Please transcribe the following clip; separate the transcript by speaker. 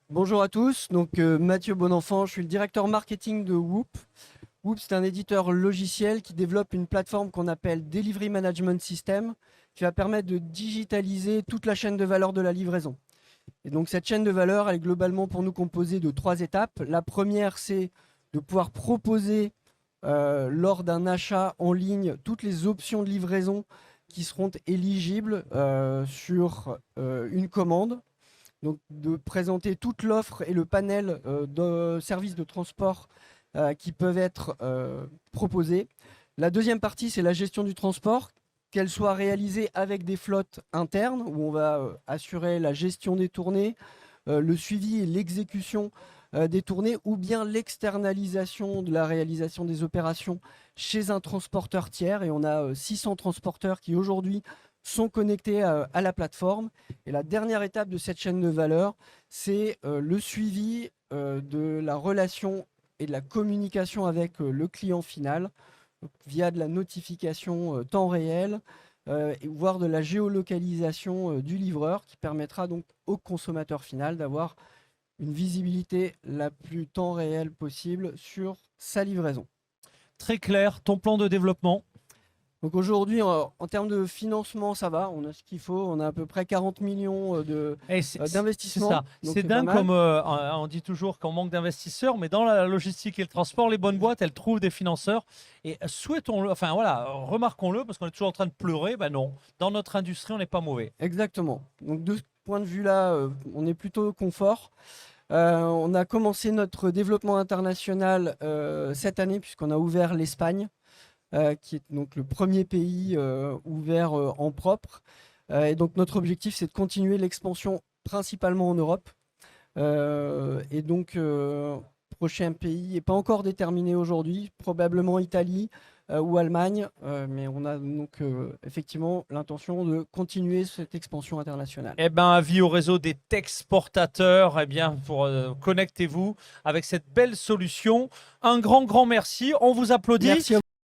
Speaker 1: Bonjour à tous, Mathieu Bonenfant, je suis le directeur marketing de Whoop. Whoop, c'est un éditeur logiciel qui développe une plateforme qu'on appelle Delivery Management System, qui va permettre de digitaliser toute la chaîne de valeur de la livraison. Et donc cette chaîne de valeur, elle est globalement pour nous composée de 3 étapes. La première, c'est de pouvoir proposer lors d'un achat en ligne toutes les options de livraison qui seront éligibles sur une commande. Donc de présenter toute l'offre et le panel de services de transport qui peuvent être proposés. La deuxième partie, c'est la gestion du transport, qu'elle soit réalisée avec des flottes internes, où on va assurer la gestion des tournées, le suivi et l'exécution des tournées, ou bien l'externalisation de la réalisation des opérations chez un transporteur tiers. Et on a 600 transporteurs qui aujourd'hui sont connectés à la plateforme. Et la dernière étape de cette chaîne de valeur, c'est le suivi de la relation et de la communication avec le client final via de la notification temps réel, voire de la géolocalisation du livreur qui permettra donc au consommateur final d'avoir une visibilité la plus temps réel possible sur sa livraison.
Speaker 2: Très clair, ton plan de développement?
Speaker 1: Donc aujourd'hui, en termes de financement, ça va, on a ce qu'il faut, on a à peu près 40 millions
Speaker 2: C'est
Speaker 1: d'investissement.
Speaker 2: ça,
Speaker 1: Donc
Speaker 2: c'est dingue comme on dit toujours qu'on manque d'investisseurs, mais dans la logistique et le transport, les bonnes boîtes, elles trouvent des financeurs. Et souhaitons-le, enfin voilà, remarquons-le, parce qu'on est toujours en train de pleurer, ben non, dans notre industrie, on n'est pas mauvais.
Speaker 1: Exactement. Donc de ce point de vue-là, on est plutôt confort. On a commencé notre développement international cette année puisqu'on a ouvert l'Espagne, qui est donc le premier pays ouvert en propre. Et donc notre objectif, c'est de continuer l'expansion principalement en Europe. Prochain pays n'est pas encore déterminé aujourd'hui, probablement Italie ou Allemagne, mais on a donc effectivement l'intention de continuer cette expansion internationale.
Speaker 2: Eh ben, avis au réseau des texportateurs, eh bien, connectez-vous avec cette belle solution. Un grand merci. On vous applaudit.
Speaker 1: Merci à vous.